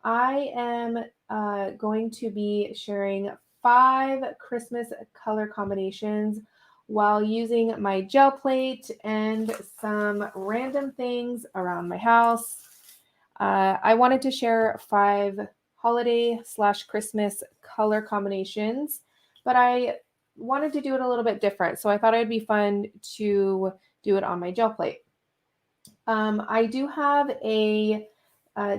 I am going to be sharing 5 Christmas color combinations while using my gel plate and some random things around my house. I wanted to share 5 holiday/Christmas color combinations, but I wanted to do it a little bit different. So I thought it'd be fun to do it on my gel plate. I do have a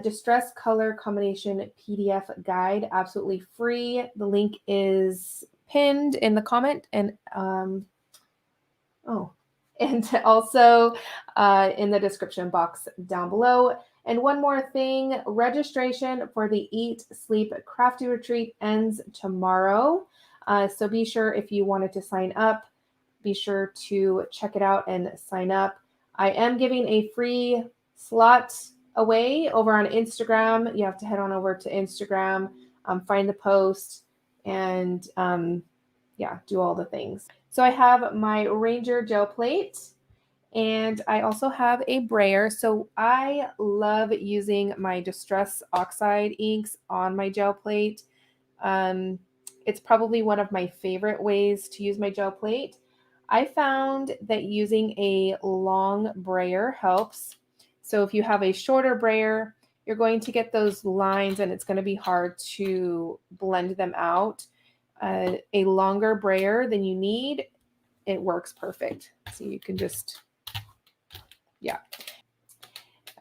distress color combination PDF guide, absolutely free. The link is pinned in the comment and also in the description box down below. And one more thing, registration for the Eat, Sleep, Crafty Retreat ends tomorrow. So be sure, if you wanted to sign up, be sure to check it out and sign up. I am giving a free slot away over on Instagram. You have to head on over to Instagram, find the post, and do all the things. So I have my Ranger gel plate, and I also have a brayer. So I love using my Distress Oxide inks on my gel plate. It's probably one of my favorite ways to use my gel plate. I found that using a long brayer helps. So if you have a shorter brayer, you're going to get those lines and it's going to be hard to blend them out. A longer brayer than you need, it works perfect. So you can just,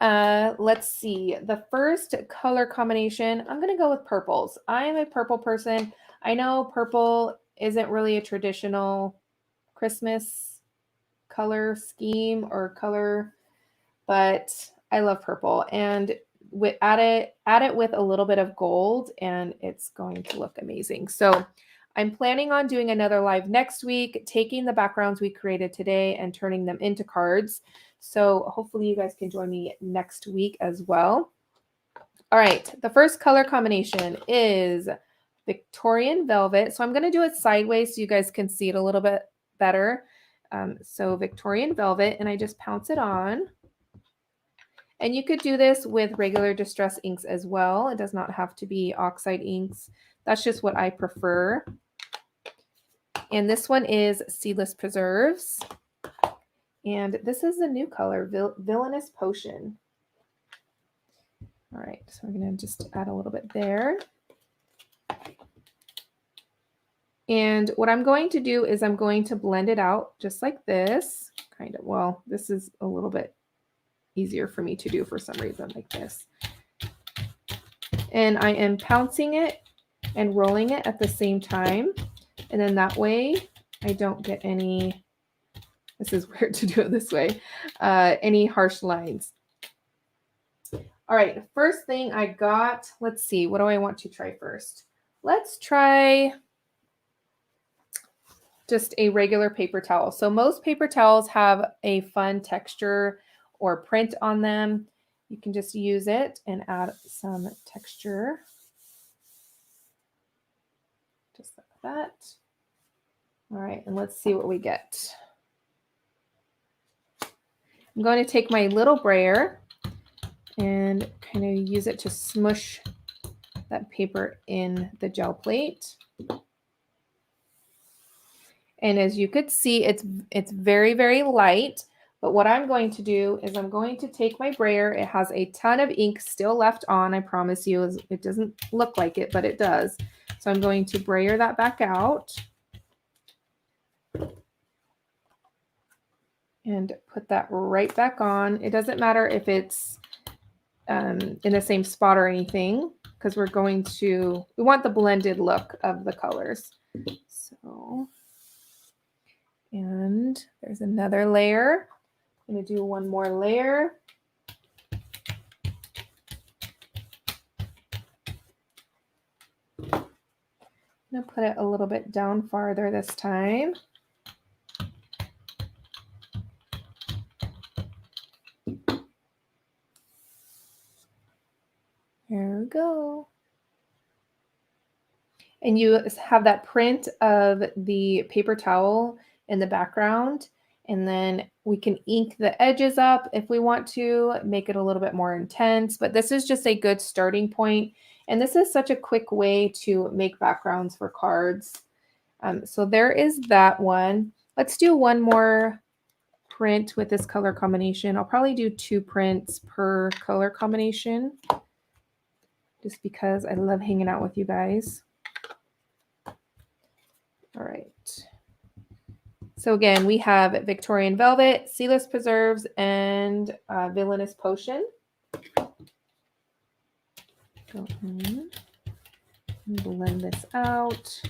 let's see. The first color combination, I'm going to go with purples. I am a purple person. I know purple isn't really a traditional Christmas color scheme or color, but I love purple, and add it with a little bit of gold and it's going to look amazing. So I'm planning on doing another live next week, taking the backgrounds we created today and turning them into cards. So hopefully you guys can join me next week as well. All right, the first color combination is Victorian Velvet. So I'm going to do it sideways so you guys can see it a little bit better. So Victorian Velvet, and I just pounce it on. And you could do this with regular distress inks as well. It does not have to be Oxide inks. That's just what I prefer. And this one is Seedless Preserves. And this is a new color, Villainous Potion. All right, so we're going to just add a little bit there. And what I'm going to do is I'm going to blend it out just like this. Kind of, well, this is a little bit easier for me to do for some reason, like this. And I am pouncing it and rolling it at the same time. And then that way I don't get any, this is weird to do it this way, any harsh lines. All right, first thing I got, let's see, what do I want to try first? Let's try just a regular paper towel. So most paper towels have a fun texture or print on them. You can just use it and add some texture. Just like that. All right, and let's see what we get. I'm going to take my little brayer and kind of use it to smush that paper in the gel plate. And as you could see, it's very, very light. But what I'm going to do is I'm going to take my brayer. It has a ton of ink still left on, I promise you. It doesn't look like it, but it does. So I'm going to brayer that back out and put that right back on. It doesn't matter if it's in the same spot or anything, because we want the blended look of the colors. So, and there's another layer. I'm going to do one more layer. I'm going to put it a little bit down farther this time. There we go. And you have that print of the paper towel in the background. And then we can ink the edges up if we want to, make it a little bit more intense. But this is just a good starting point. And this is such a quick way to make backgrounds for cards. So there is that one. Let's do one more print with this color combination. I'll probably do 2 prints per color combination just because I love hanging out with you guys. All right. So again, we have Victorian Velvet, Sealess Preserves, and Villainous Potion. Go in and blend this out.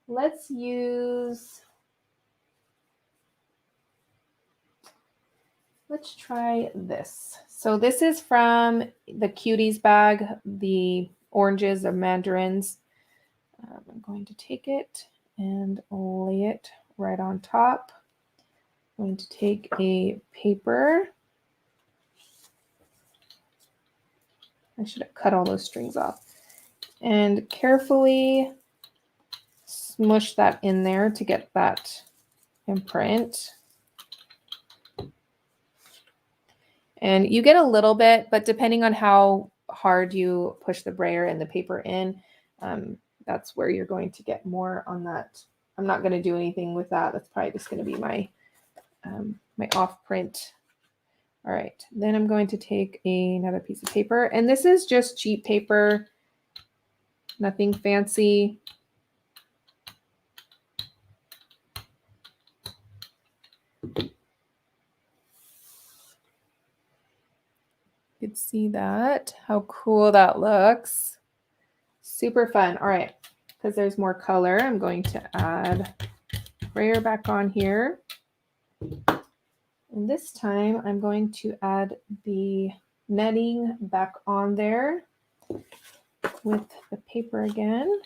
Let's try this. So this is from the Cuties bag, the oranges or mandarins. I'm going to take it and lay it right on top. I'm going to take a paper. I should have cut all those strings off. And carefully smush that in there to get that imprint. And you get a little bit, but depending on how hard you push the brayer and the paper in, that's where you're going to get more on that. I'm not going to do anything with that. That's probably just going to be my my off print. All right, then I'm going to take another piece of paper, and this is just cheap paper, nothing fancy. You can see that, how cool that looks. Super fun. All right, because there's more color, I'm going to add brayer back on here. And this time I'm going to add the netting back on there with the paper again.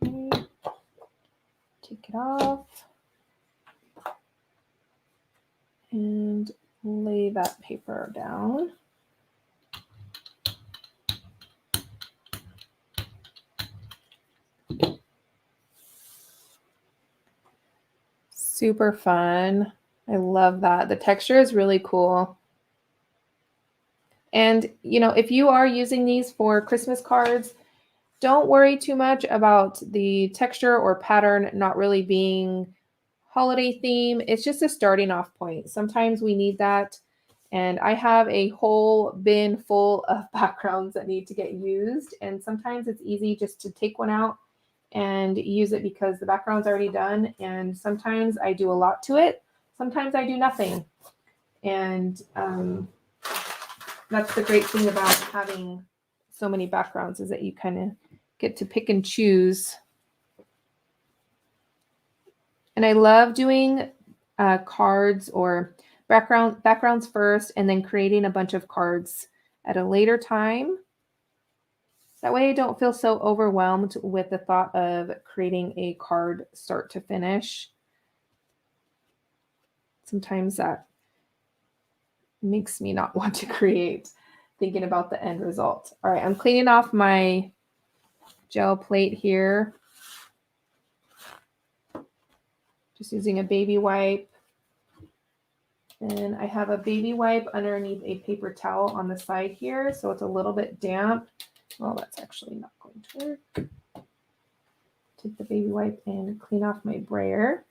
Okay, take it off and lay that paper down. Super fun. I love that. The texture is really cool. And, you know, if you are using these for Christmas cards, don't worry too much about the texture or pattern not really being holiday theme. It's just a starting off point. Sometimes we need that. And I have a whole bin full of backgrounds that need to get used. And sometimes it's easy just to take one out and use it because the background's already done. And sometimes I do a lot to it. Sometimes I do nothing. And that's the great thing about having so many backgrounds, is that you kind of get to pick and choose. And I love doing cards or backgrounds first and then creating a bunch of cards at a later time. That way I don't feel so overwhelmed with the thought of creating a card start to finish. Sometimes that makes me not want to create, thinking about the end result. All right, I'm cleaning off my gel plate here. Just using a baby wipe. And I have a baby wipe underneath a paper towel on the side here, so it's a little bit damp. Well, that's actually not going to work. Take the baby wipe and clean off my brayer.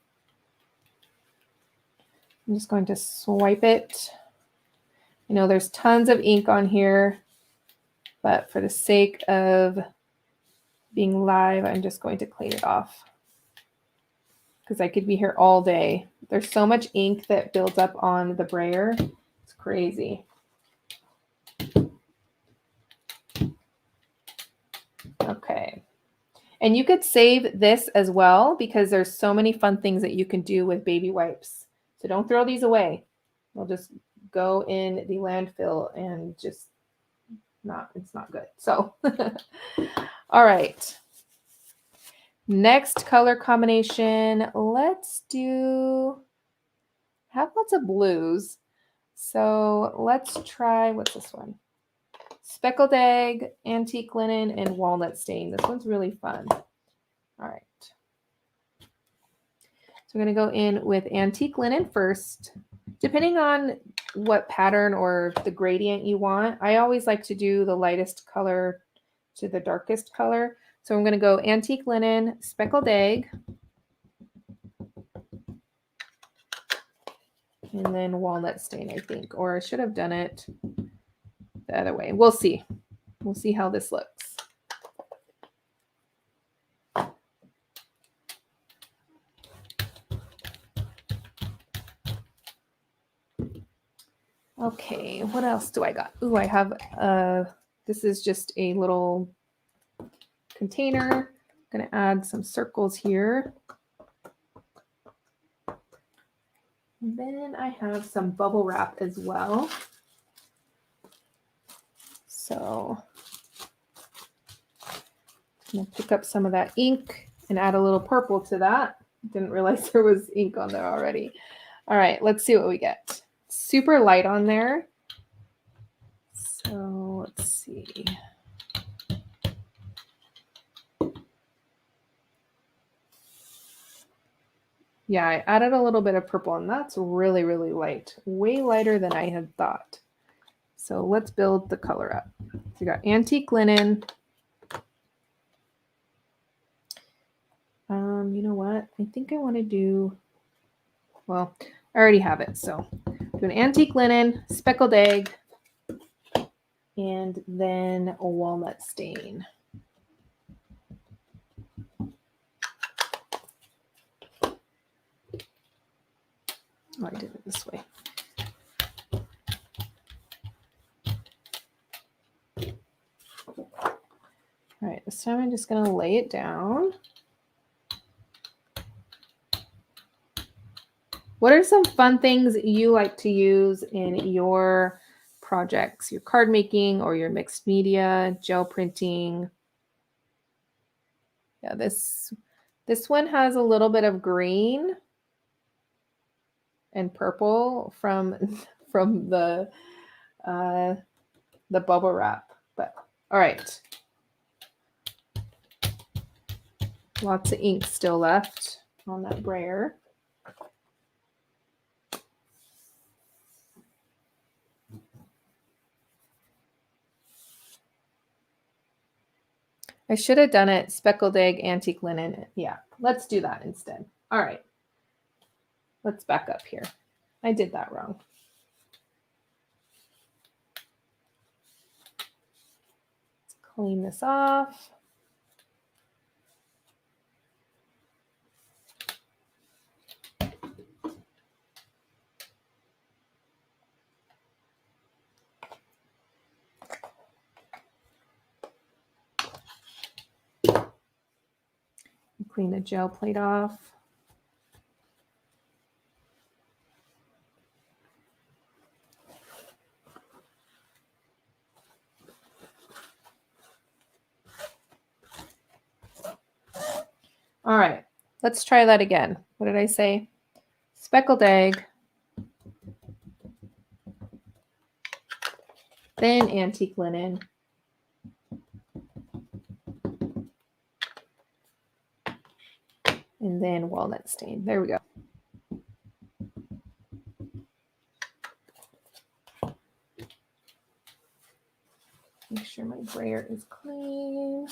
I'm just going to swipe it. You know, there's tons of ink on here, but for the sake of being live, I'm just going to clean it off because I could be here all day. There's so much ink that builds up on the brayer. It's crazy. Okay. And you could save this as well because there's so many fun things that you can do with baby wipes. So don't throw these away. They'll just go in the landfill and just it's not good. So, all right. Next color combination. Let's have lots of blues. So let's try, what's this one? speckled egg, antique linen, and walnut stain. This one's really fun. All right. So we're going to go in with antique linen first. Depending on what pattern or the gradient you want, I always like to do the lightest color to the darkest color. So I'm going to go antique linen, speckled egg, and then walnut stain, I think. Or I should have done it the other way. We'll see. We'll see how this looks. Okay, what else do I got? Ooh, I have, this is just a little container. I'm going to add some circles here. And then I have some bubble wrap as well. So I'm going to pick up some of that ink and add a little purple to that. Didn't realize there was ink on there already. All right, let's see what we get. Super light on there. So let's see. Yeah, I added a little bit of purple, and that's really, really light. Way lighter than I had thought. So let's build the color up. So we got antique linen. You know what? I think I want to do, well, I already have it. So do an antique linen, speckled egg, and then a walnut stain. Oh, I did it this way. All right, this time I'm just going to lay it down. What are some fun things you like to use in your projects, your card making or your mixed media, gel printing? Yeah, this one has a little bit of green and purple from the bubble wrap. But all right, lots of ink still left on that brayer. I should have done it speckled egg, antique linen. Yeah, let's do that instead. All right, let's back up here. I did that wrong. Let's clean this off. Clean the gel plate off. All right, let's try that again. What did I say? Speckled egg, then antique linen, and then walnut stain. There we go. Make sure my brayer is clean.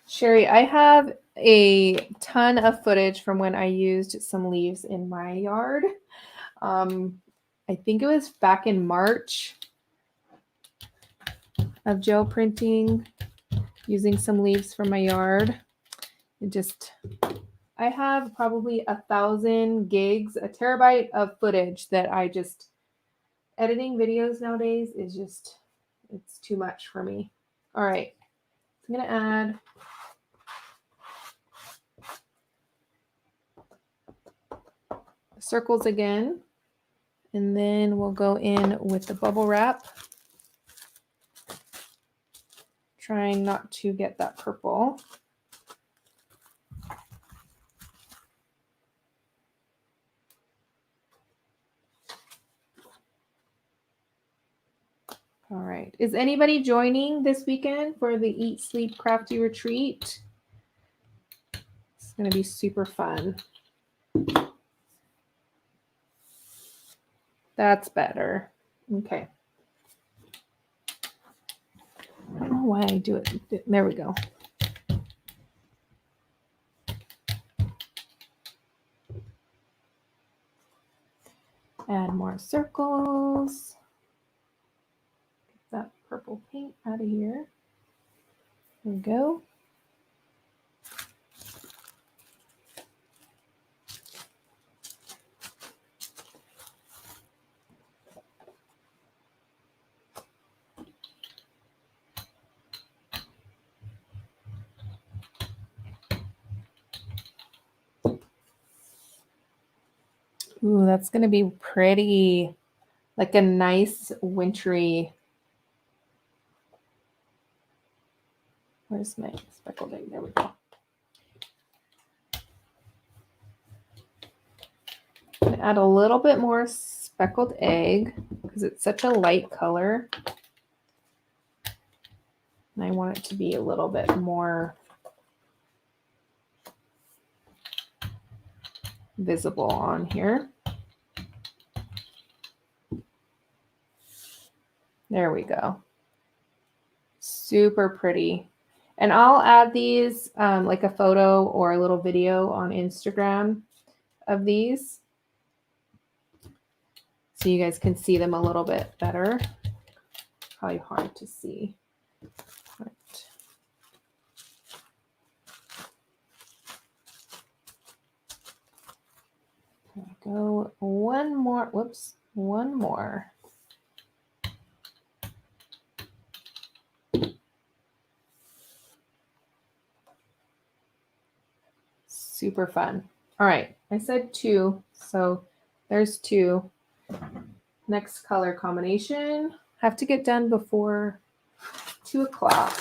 Sherry, I have a ton of footage from when I used some leaves in my yard. I think it was back in March of gel printing using some leaves from my yard. I have probably 1,000 gigs, a terabyte of footage that I just, editing videos nowadays is just, it's too much for me. All right, I'm going to add circles again, and then we'll go in with the bubble wrap, trying not to get that purple. right. Is anybody joining this weekend for the Eat, Sleep, Crafty retreat? It's going to be super fun. That's better. Okay. I don't know why I do it. There we go. Add more circles. Get that purple paint out of here. There we go. Ooh, that's going to be pretty, like a nice wintry. Where's my speckled egg? There we go. I'm going to add a little bit more speckled egg because it's such a light color. And I want it to be a little bit more visible on here. There we go. Super pretty. And I'll add these like a photo or a little video on Instagram of these so you guys can see them a little bit better. Probably hard to see. Right. There we go. One more. Whoops. One more. Super fun. All right. I said 2. So there's 2. Next color combination. Have to get done before 2 o'clock.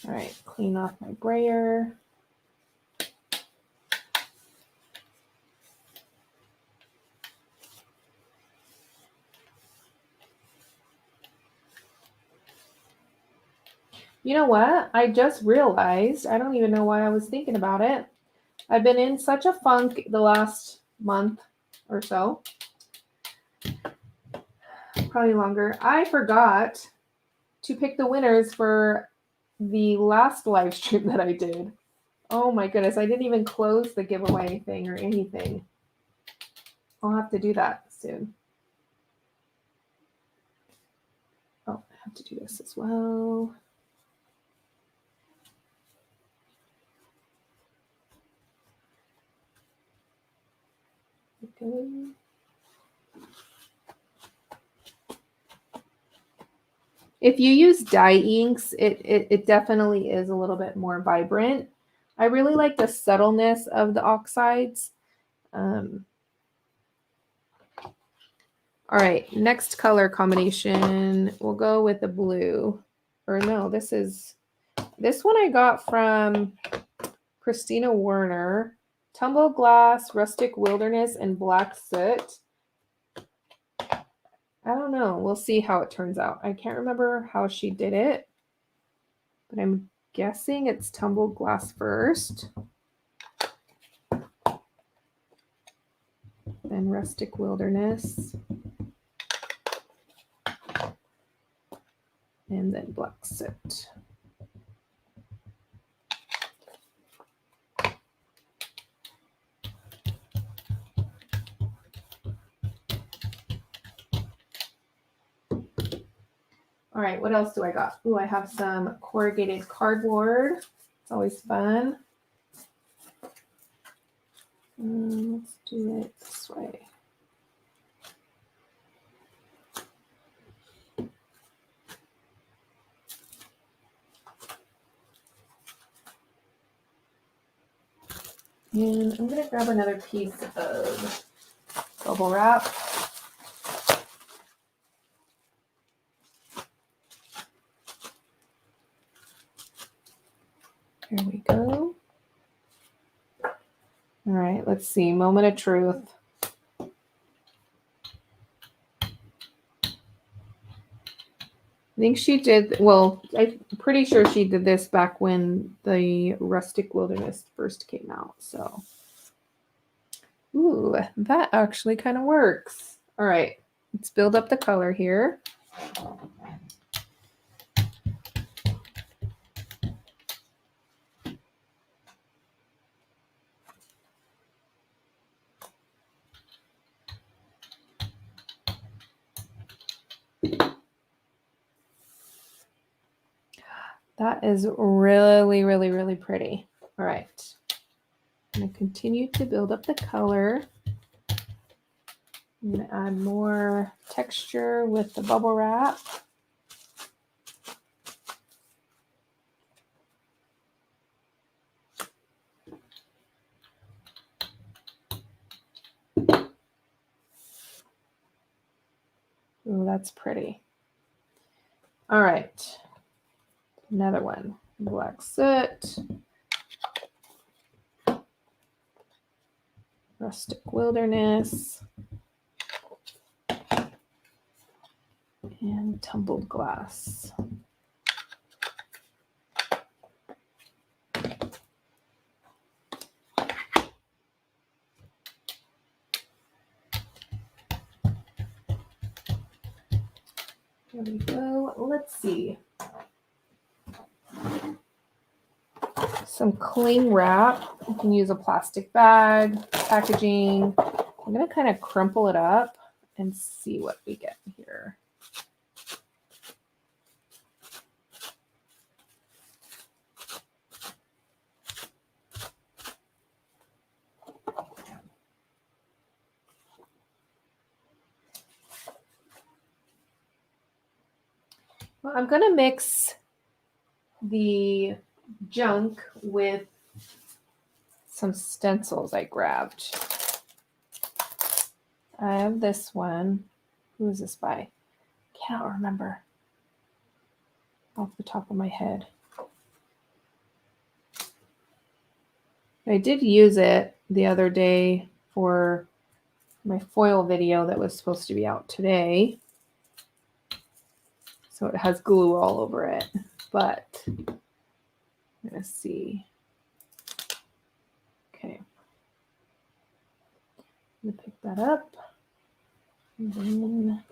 All right, clean off my brayer. You know what? I just realized, I don't even know why I was thinking about it. I've been in such a funk the last month or so. Probably longer. I forgot to pick the winners for the last live stream that I did. Oh my goodness, I didn't even close the giveaway thing or anything. I'll have to do that soon. Oh, I have to do this as well. Okay. If you use dye inks, it definitely is a little bit more vibrant. I really like the subtleness of the oxides. All right, next color combination. We'll go with the blue. Or no, this one I got from Christina Werner. Tumble Glass, Rustic Wilderness, and Black Soot. I don't know. We'll see how it turns out. I can't remember how she did it, but I'm guessing it's Tumble Glass first. Then Rustic Wilderness. And then Black Soot. All right, what else do I got? Ooh, I have some corrugated cardboard. It's always fun. Let's do it this way. And I'm going to grab another piece of bubble wrap. There we go. All right, let's see. Moment of truth. I think she did, well, I'm pretty sure she did this back when the Rustic Wilderness first came out. So, ooh, that actually kind of works. All right, let's build up the color here. That is really, really, really pretty. All right. I'm going to continue to build up the color. I'm going to add more texture with the bubble wrap. Ooh, that's pretty. All right. Another one. Black soot. Rustic Wilderness. And tumbled glass. There we go. Let's see. Some cling wrap. You can use a plastic bag, packaging. I'm going to kind of crumple it up and see what we get here. Well, I'm going to mix the junk with some stencils I grabbed. I have this one. Who is this by? Cannot remember off the top of my head. I did use it the other day for my foil video that was supposed to be out today. So it has glue all over it, but I'm going to see. Okay. I'm going to pick that up. And then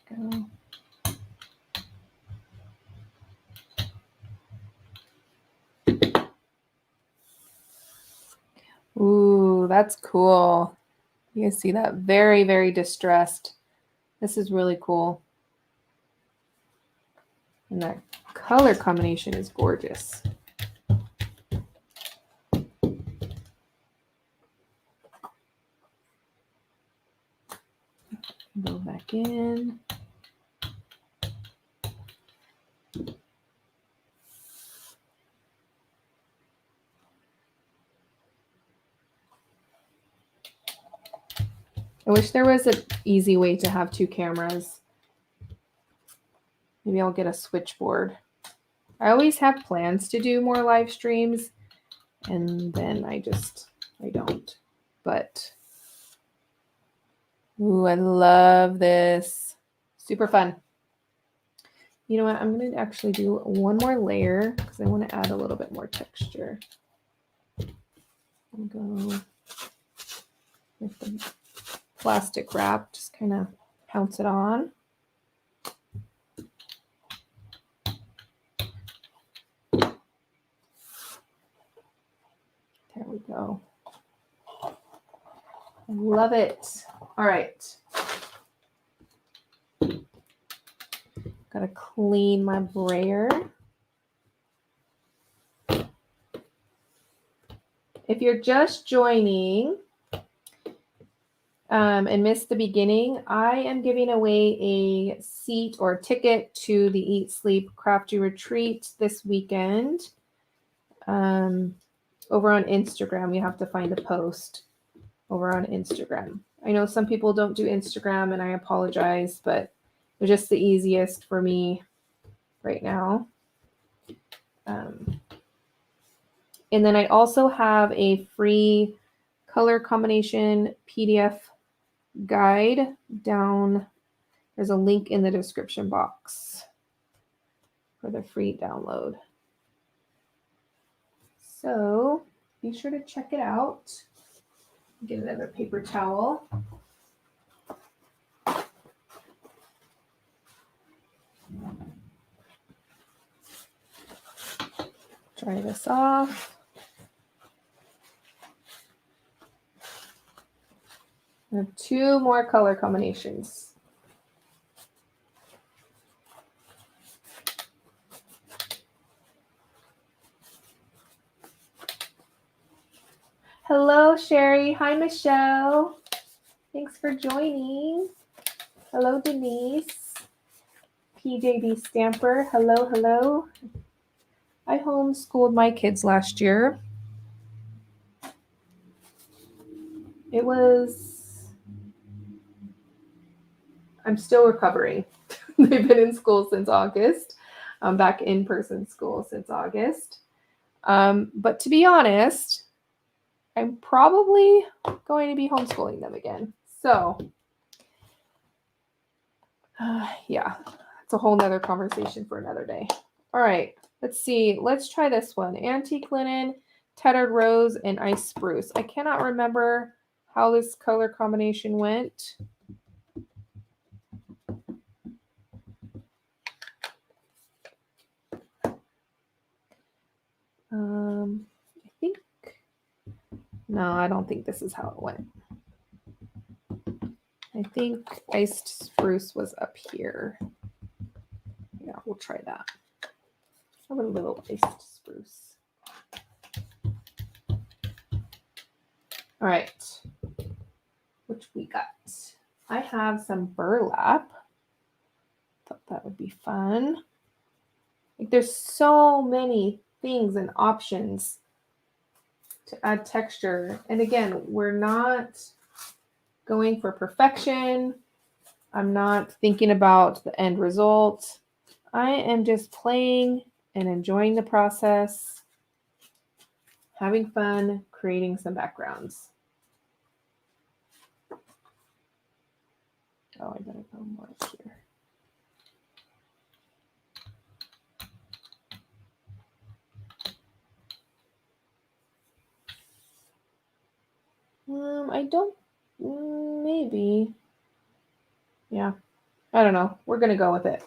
go. Ooh, that's cool. You guys see that? Very, very distressed. This is really cool. And that color combination is gorgeous. Go back in. I wish there was an easy way to have two cameras. Maybe I'll get a switchboard. I always have plans to do more live streams, and then I don't. But, ooh, I love this. Super fun. You know what? I'm going to actually do one more layer because I want to add a little bit more texture. I'll go with the plastic wrap, just kind of pounce it on. There we go. I love it. All right. Gotta clean my brayer. If you're just joining and missed the beginning, I am giving away a seat or ticket to the Eat, Sleep, Crafty Retreat this weekend. Over on Instagram, you have to find a post over on Instagram. I know some people don't do Instagram, and I apologize, but it's just the easiest for me right now. And then I also have a free color combination PDF guide down. There's a link in the description box for the free download. So be sure to check it out. Get another paper towel. Dry this off. I have 2 more color combinations. Hello, Sherry. Hi, Michelle. Thanks for joining. Hello, Denise. PJB Stamper. Hello, hello. I homeschooled my kids last year. I'm still recovering. They've been in school since August. I'm back in person school since August. But to be honest, I'm probably going to be homeschooling them again. So, yeah, it's a whole nother conversation for another day. All right, let's see. Let's try this one. Antique linen, tattered rose, and ice spruce. I cannot remember how this color combination went. I think, no, I don't think this is how it went. I think iced spruce was up here. Yeah, we'll try that. Have a little iced spruce. All right, which we got. I have some burlap. Thought that would be fun. Like, there's so many things and options to add texture. And again, we're not going for perfection. I'm not thinking about the end result. I am just playing and enjoying the process, having fun, creating some backgrounds. Oh, I better go more up here. I don't, maybe. Yeah, I don't know. We're going to go with it.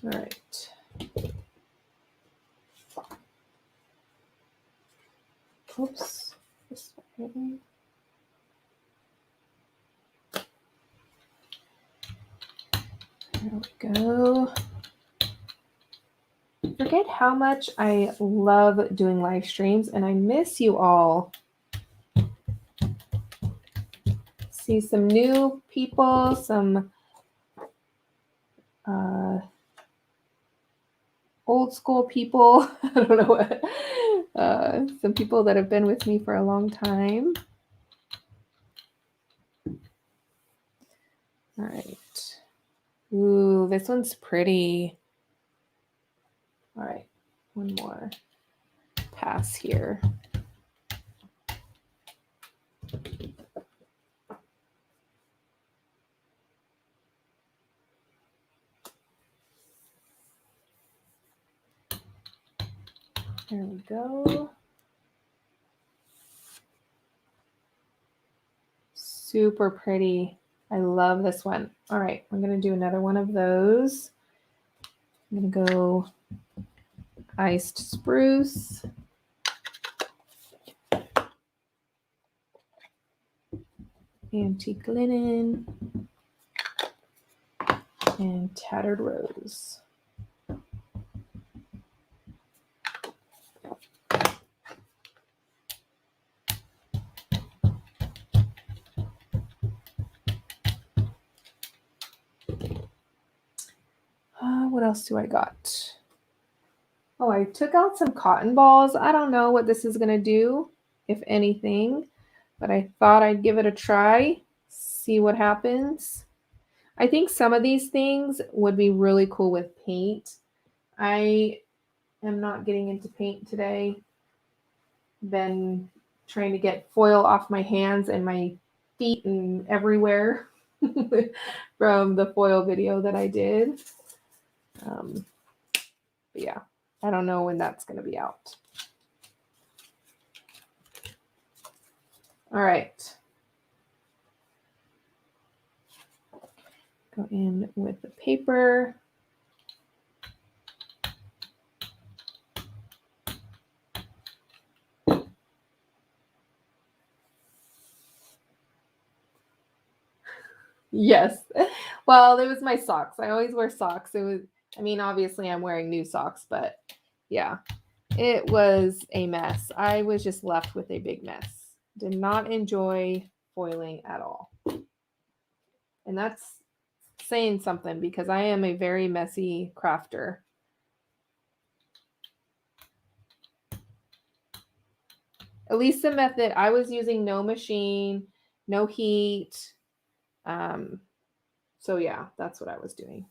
All right. Oops. This way. There we go. Forget how much I love doing live streams, and I miss you all. See some new people, some old school people. I don't know what. Some people that have been with me for a long time. All right. Ooh, this one's pretty. All right, one more pass here. There we go. Super pretty. I love this one. All right, I'm going to do another one of those. I'm going to go iced spruce. Antique linen. And tattered rose. What else do I got? Oh, I took out some cotton balls. I don't know what this is going to do, if anything, but I thought I'd give it a try, see what happens. I think some of these things would be really cool with paint. I am not getting into paint today. Been trying to get foil off my hands and my feet and everywhere from the foil video that I did. But yeah, I don't know when that's going to be out. All right. Go in with the paper. Yes. Well, it was my socks. I always wear socks. It was, I mean, obviously I'm wearing new socks, but yeah, it was a mess. I was just left with a big mess. Did not enjoy foiling at all. And that's saying something because I am a very messy crafter. At least the method I was using, no machine, no heat. So yeah, that's what I was doing.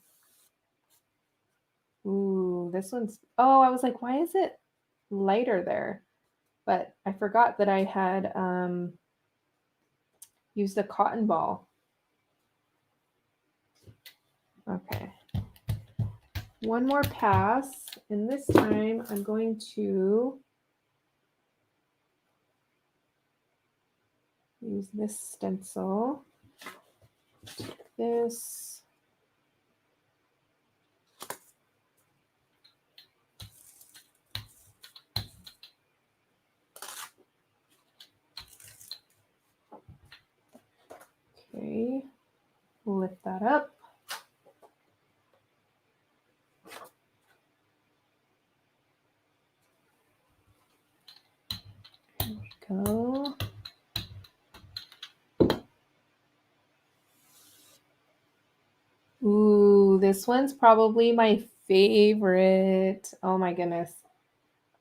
Ooh, this one's, oh, I was like, why is it lighter there? But I forgot that I had used a cotton ball. Okay. One more pass, and this time I'm going to use this stencil. This. Okay, lift that up. There we go. Ooh, this one's probably my favorite. Oh my goodness.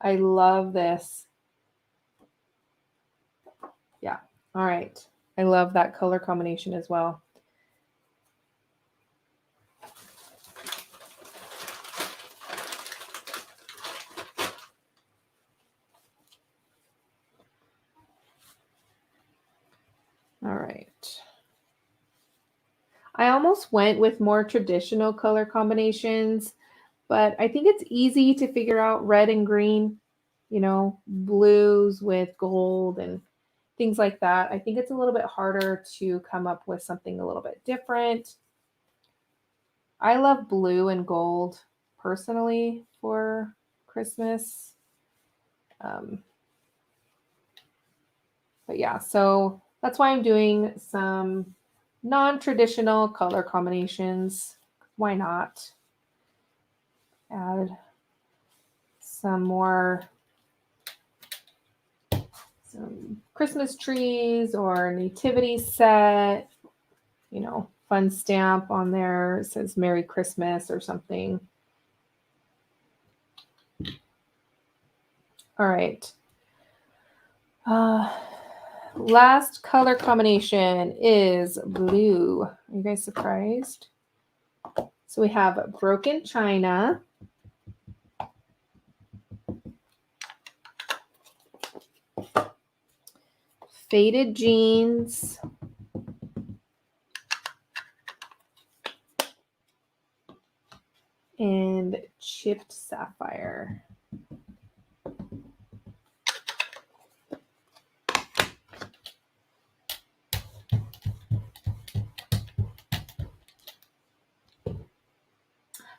I love this. Yeah. All right. I love that color combination as well. All right. I almost went with more traditional color combinations, but I think it's easy to figure out red and green, you know, blues with gold and things like that. I think it's a little bit harder to come up with something a little bit different. I love blue and gold personally for Christmas. But yeah, so that's why I'm doing some non-traditional color combinations. Why not? Add some more some Christmas trees or nativity set, you know, fun stamp on there. It says Merry Christmas or something. All right. Last color combination is blue. Are you guys surprised? So we have Broken China, Faded Jeans, and Chipped Sapphire.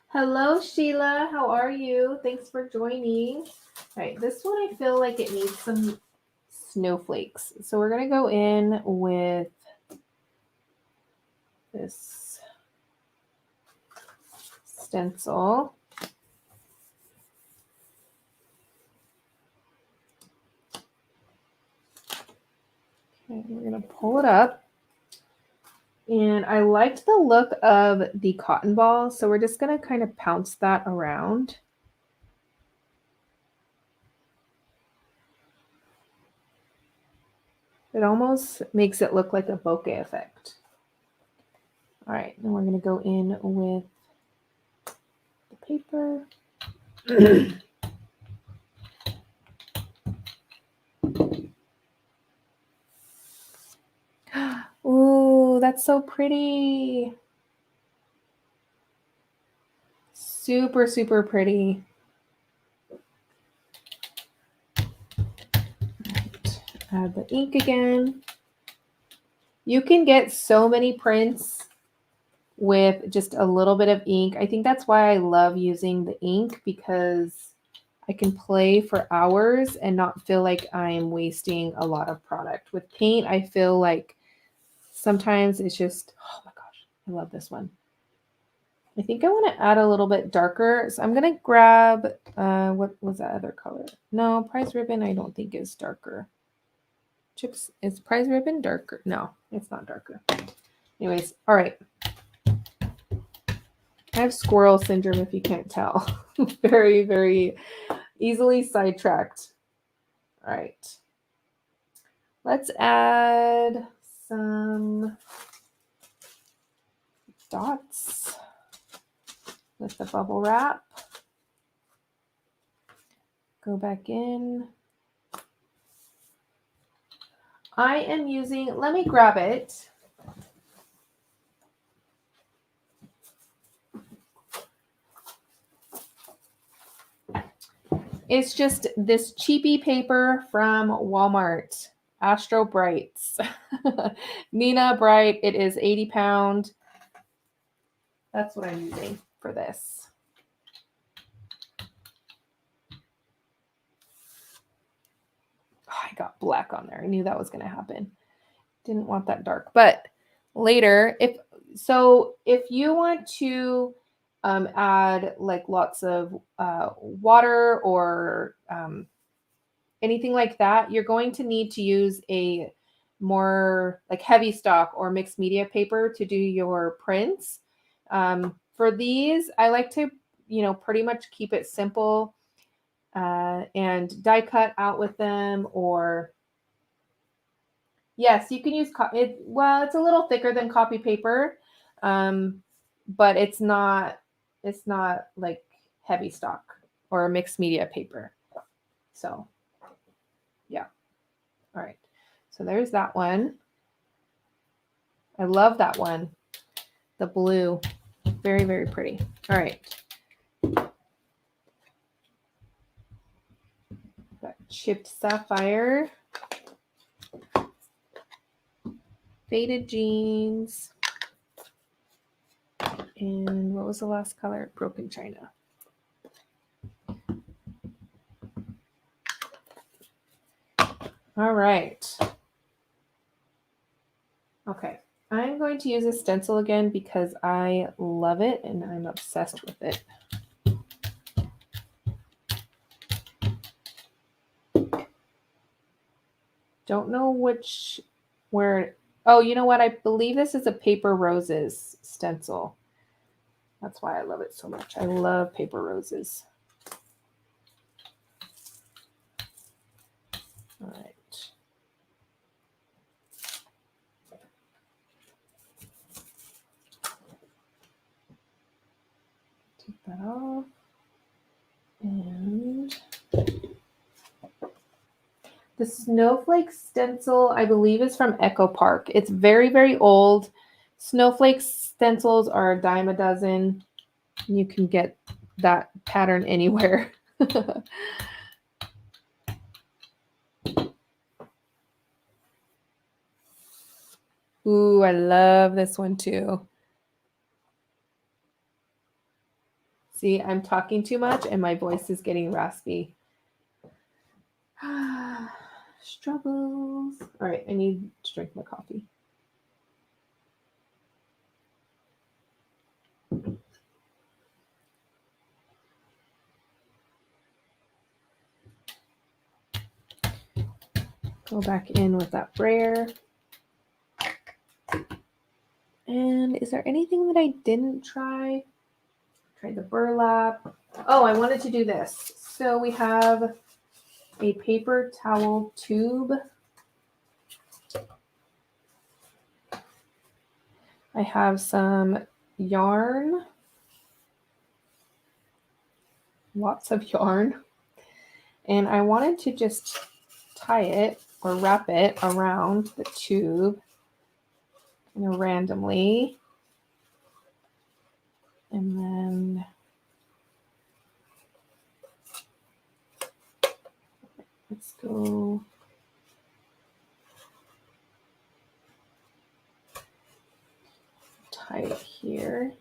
Hello, Sheila. How are you? Thanks for joining. All right, this one I feel like it needs some snowflakes. So we're going to go in with this stencil. Okay, we're going to pull it up. And I liked the look of the cotton ball, so we're just going to kind of pounce that around. It almost makes it look like a bokeh effect. All right, then we're going to go in with the paper. Ooh, that's so pretty. Super, super pretty. Right. Add the ink again. You can get so many prints with just a little bit of ink. I think that's why I love using the ink, because I can play for hours and not feel like I'm wasting a lot of product. With paint, I feel like sometimes it's just, oh my gosh, I love this one. I think I want to add a little bit darker. So I'm going to grab, what was that other color? No, Prize Ribbon I don't think is darker. Chips, is Prize Ribbon darker? No, it's not darker. Anyways, all right. I have squirrel syndrome, if you can't tell. Very, very easily sidetracked. All right. Let's add some dots with the bubble wrap. Go back in. I am using, let me grab it. It's just this cheapy paper from Walmart, Astro Brights. Nina Bright, it is 80 pound. That's what I'm using for this. Oh, I got black on there. I knew that was going to happen. Didn't want that dark. But later, if you want to add like lots of water or anything like that, you're going to need to use a more like heavy stock or mixed media paper to do your prints. For these, I like to, pretty much keep it simple and die cut out with them. Or yes, you can use it. Well, it's a little thicker than copy paper, but it's not like heavy stock or mixed media paper. So yeah. All right. So there's that one. I love that one. The blue. Very, very pretty. All right. Got chipped sapphire. Faded jeans. And what was the last color? Broken china. All right. Okay. I'm going to use a stencil again because I love it and I'm obsessed with it. Don't know where. Oh, you know what? I believe this is a Paper Roses stencil. That's why I love it so much. I love Paper Roses. All right. Take that off. And the snowflake stencil, I believe, is from Echo Park. It's very, very old. Snowflake stencils are a dime a dozen. You can get that pattern anywhere. Ooh, I love this one too. See, I'm talking too much and my voice is getting raspy. Struggles. All right, I need to drink my coffee. Go back in with that brayer. And is there anything that I didn't try? Tried the burlap. Oh, I wanted to do this. So we have a paper towel tube. I have some yarn. lots of yarn. And I wanted to just tie it or wrap it around the tube, you know, randomly. And then let's go. Tie it here.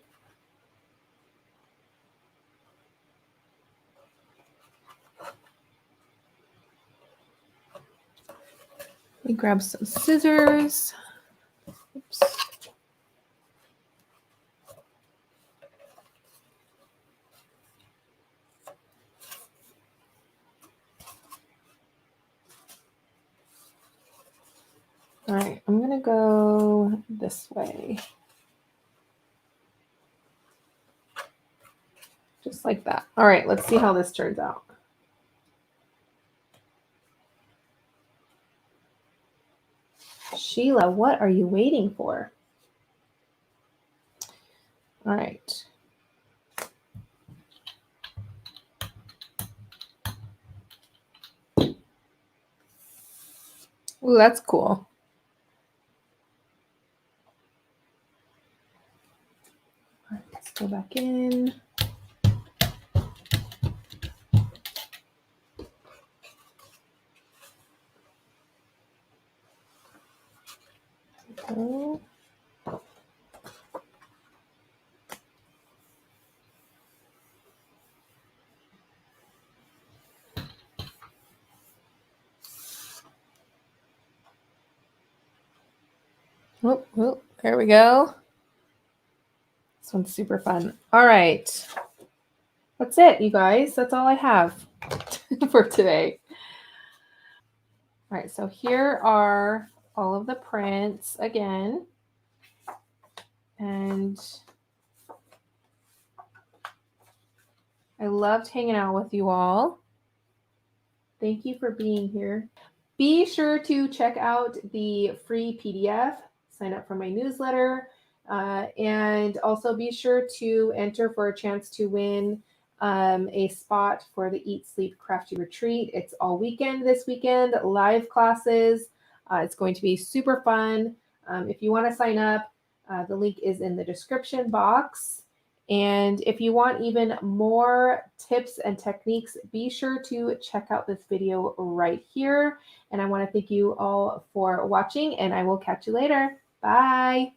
Let me grab some scissors. Oops. All right, I'm gonna go this way. Just like that. All right, let's see how this turns out. Sheila, what are you waiting for? All right. Ooh, that's cool. All right, let's go back in. Go. Oh, there we go. This one's super fun. All right. That's it, you guys. That's all I have for today. All right, so here are all of the prints again. And I loved hanging out with you all. Thank you for being here. Be sure to check out the free PDF, sign up for my newsletter, and also be sure to enter for a chance to win a spot for the Eat, Sleep, Crafty retreat. It's all weekend this weekend, live classes. It's going to be super fun. If you want to sign up, the link is in the description box. And if you want even more tips and techniques, be sure to check out this video right here. And I want to thank you all for watching, and I will catch you later. Bye.